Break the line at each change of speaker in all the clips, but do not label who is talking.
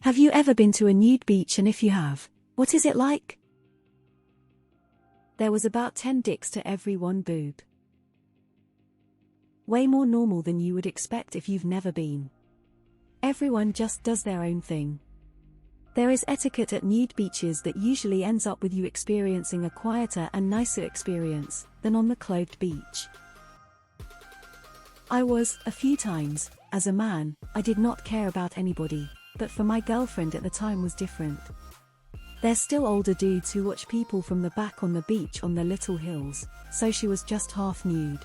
Have you ever been to a nude beach, and if you have, what is it like? There was about 10 dicks to every one boob. Way more normal than you would expect if you've never been. Everyone just does their own thing. There is etiquette at nude beaches that usually ends up with you experiencing a quieter and nicer experience than on the clothed beach. I was, a few times, as a man, I did not care about anybody, but for my girlfriend at the time was different. There's still older dudes who watch people from the back on the beach on the little hills, so she was just half nude.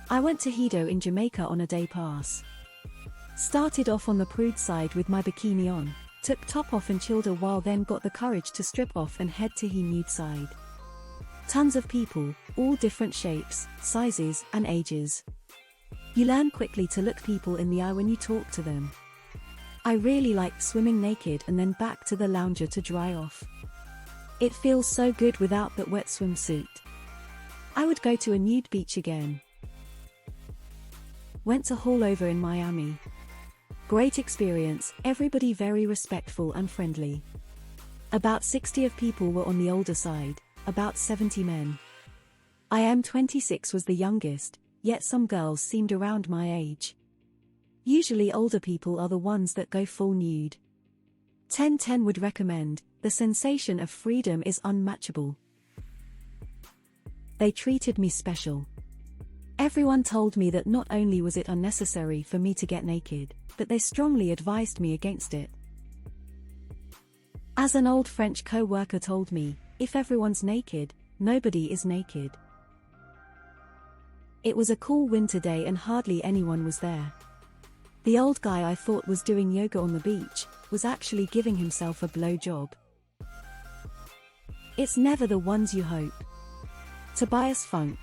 I went to Hedo in Jamaica on a day pass. Started off on the prude side with my bikini on, took top off and chilled a while, then got the courage to strip off and head to he nude side. Tons of people, all different shapes, sizes, and ages. You learn quickly to look people in the eye when you talk to them. I really liked swimming naked and then back to the lounger to dry off. It feels so good without that wet swimsuit. I would go to a nude beach again. Went to Hallover in Miami. Great experience, everybody very respectful and friendly. About 60 of people were on the older side, about 70 men. I am 26, was the youngest, yet some girls seemed around my age. Usually older people are the ones that go full nude. 10/10 would recommend, the sensation of freedom is unmatchable. They treated me special. Everyone told me that not only was it unnecessary for me to get naked, but they strongly advised me against it. As an old French co-worker told me, if everyone's naked, nobody is naked. It was a cool winter day and hardly anyone was there. The old guy I thought was doing yoga on the beach was actually giving himself a blowjob. It's never the ones you hope. Tobias Funk.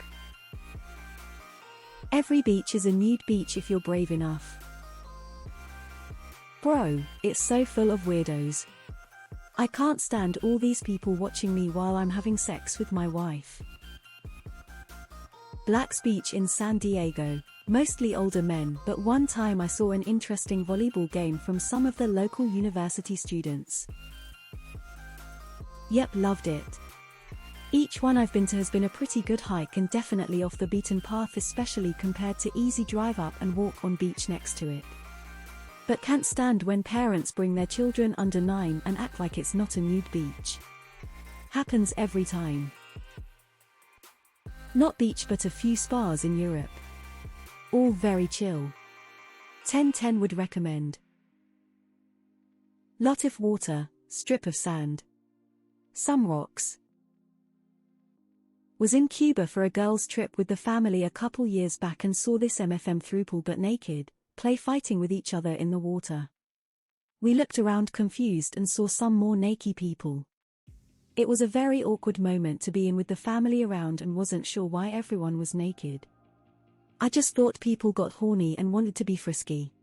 Every beach is a nude beach if you're brave enough. Bro, it's so full of weirdos. I can't stand all these people watching me while I'm having sex with my wife. Black's Beach in San Diego, mostly older men, but one time I saw an interesting volleyball game from some of the local university students. Yep, loved it. Each one I've been to has been a pretty good hike and definitely off the beaten path, especially compared to easy drive up and walk on beach next to it. But can't stand when parents bring their children under 9 and act like it's not a nude beach. Happens every time. Not beach but a few spas in Europe. All very chill. 10/10 would recommend. Lot of water, strip of sand. Some rocks. Was in Cuba for a girls' trip with the family a couple years back and saw this MFM throuple but naked, play fighting with each other in the water. We looked around confused and saw some more naked people. It was a very awkward moment to be in with the family around and wasn't sure why everyone was naked. I just thought people got horny and wanted to be frisky.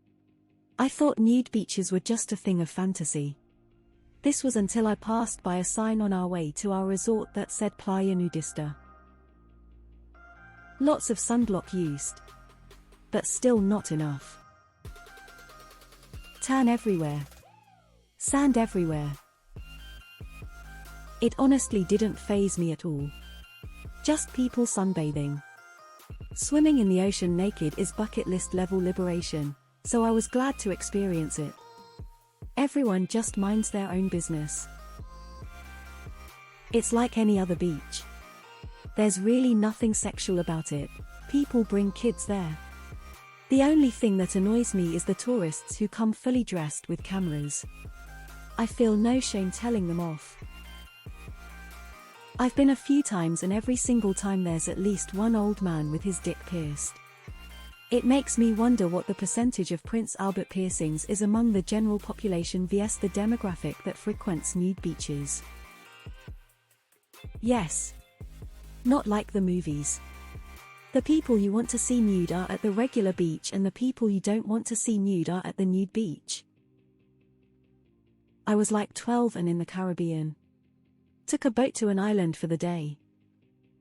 I thought nude beaches were just a thing of fantasy. This was until I passed by a sign on our way to our resort that said Playa Nudista. Lots of sunblock used. But still not enough. Tan everywhere. Sand everywhere. It honestly didn't faze me at all. Just people sunbathing. Swimming in the ocean naked is bucket list level liberation, so I was glad to experience it. Everyone just minds their own business. It's like any other beach. There's really nothing sexual about it, people bring kids there. The only thing that annoys me is the tourists who come fully dressed with cameras. I feel no shame telling them off. I've been a few times and every single time there's at least one old man with his dick pierced. It makes me wonder what the percentage of Prince Albert piercings is among the general population vs the demographic that frequents nude beaches. Yes. Not like the movies. The people you want to see nude are at the regular beach and the people you don't want to see nude are at the nude beach. I was like 12 and in the Caribbean. Took a boat to an island for the day.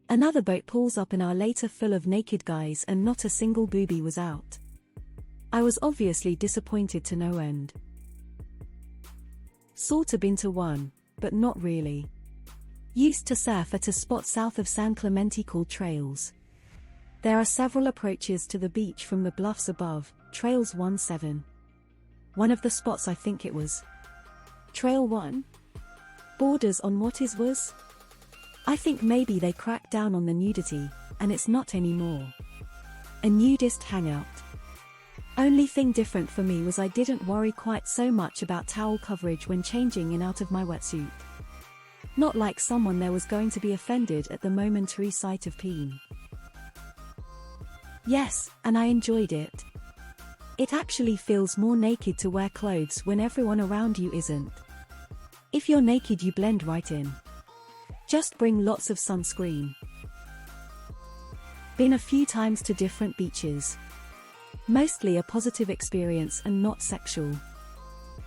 Another boat pulls up an hour later full of naked guys and not a single boobie was out. I was obviously disappointed to no end. Sorta been to one, but not really. Used to surf at a spot south of San Clemente called Trails. There are several approaches to the beach from the bluffs above, Trails 17. One of the spots I think it was Trail 1? Borders on what is was? I think maybe they cracked down on the nudity, and it's not anymore. A nudist hangout. Only thing different for me was I didn't worry quite so much about towel coverage when changing in out of my wetsuit. Not like someone there was going to be offended at the momentary sight of peen. Yes, and I enjoyed it. It actually feels more naked to wear clothes when everyone around you isn't. If you're naked you blend right in. Just bring lots of sunscreen. Been a few times to different beaches. Mostly a positive experience and not sexual.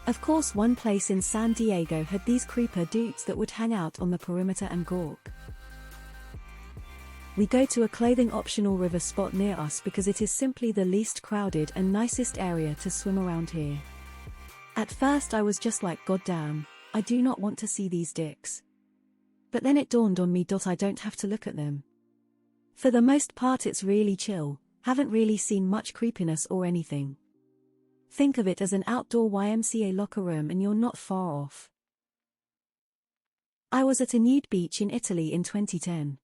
Of course one place in San Diego had these creeper dudes that would hang out on the perimeter and gawk. We go to a clothing optional river spot near us because it is simply the least crowded and nicest area to swim around here. At first I was just like goddamn, I do not want to see these dicks. But then it dawned on me I don't have to look at them. For the most part it's really chill, haven't really seen much creepiness or anything. Think of it as an outdoor YMCA locker room and you're not far off. I was at a nude beach in Italy in 2010.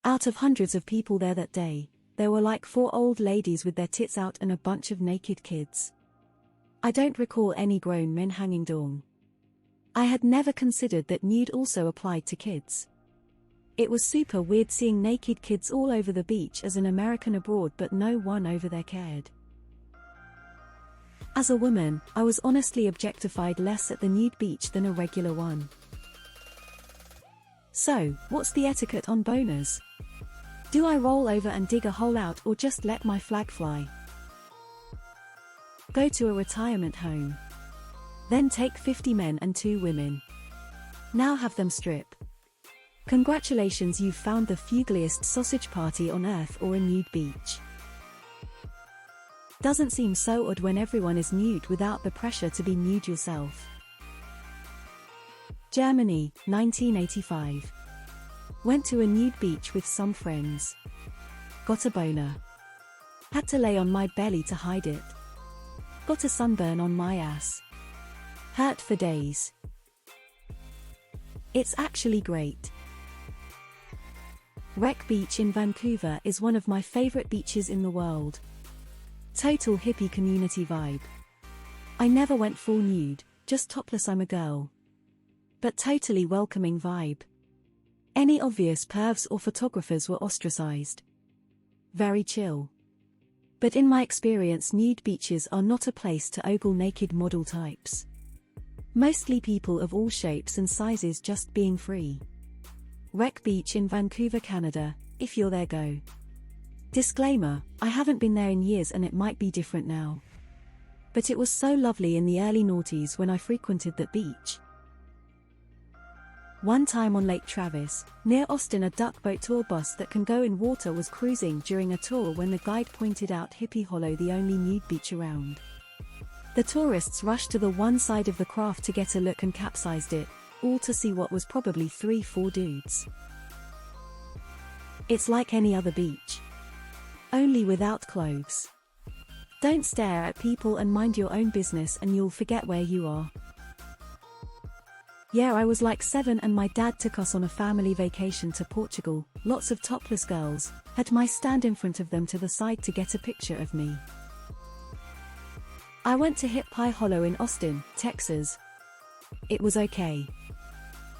Out of hundreds of people there that day, there were like 4 old ladies with their tits out and a bunch of naked kids. I don't recall any grown men hanging dong. I had never considered that nude also applied to kids. It was super weird seeing naked kids all over the beach as an American abroad, but no one over there cared. As a woman, I was honestly objectified less at the nude beach than a regular one. So, what's the etiquette on boners? Do I roll over and dig a hole out or just let my flag fly? Go to a retirement home. Then take 50 men and 2 women. Now have them strip. Congratulations, you've found the fuggliest sausage party on earth or a nude beach. Doesn't seem so odd when everyone is nude without the pressure to be nude yourself. Germany, 1985. Went to a nude beach with some friends. Got a boner. Had to lay on my belly to hide it. Got a sunburn on my ass. Hurt for days. It's actually great. Wreck Beach in Vancouver is one of my favorite beaches in the world. Total hippie community vibe. I never went full nude, just topless, I'm a girl. But totally welcoming vibe. Any obvious pervs or photographers were ostracized. Very chill. But in my experience, nude beaches are not a place to ogle naked model types. Mostly people of all shapes and sizes just being free. Wreck Beach in Vancouver, Canada, if you're there go. Disclaimer, I haven't been there in years and it might be different now. But it was so lovely in the early noughties when I frequented that beach. One time on Lake Travis, near Austin, a duckboat tour bus that can go in water was cruising during a tour when the guide pointed out Hippie Hollow, the only nude beach around. The tourists rushed to the one side of the craft to get a look and capsized it, all to see what was probably 3-4 dudes. It's like any other beach. Only without clothes. Don't stare at people and mind your own business and you'll forget where you are. Yeah, I was like 7 and my dad took us on a family vacation to Portugal, lots of topless girls, had my stand in front of them to the side to get a picture of me. I went to Hippie Hollow in Austin, Texas. It was okay.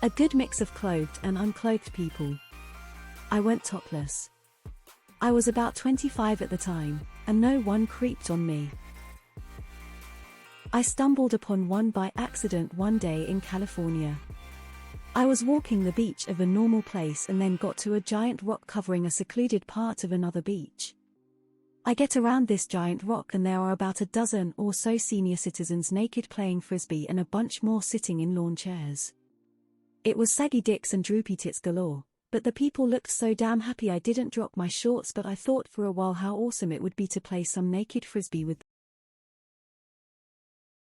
A good mix of clothed and unclothed people. I went topless. I was about 25 at the time, and no one creeped on me. I stumbled upon one by accident one day in California. I was walking the beach of a normal place and then got to a giant rock covering a secluded part of another beach. I get around this giant rock and there are about a dozen or so senior citizens naked playing frisbee and a bunch more sitting in lawn chairs. It was saggy dicks and droopy tits galore, but the people looked so damn happy I didn't drop my shorts, but I thought for a while how awesome it would be to play some naked frisbee with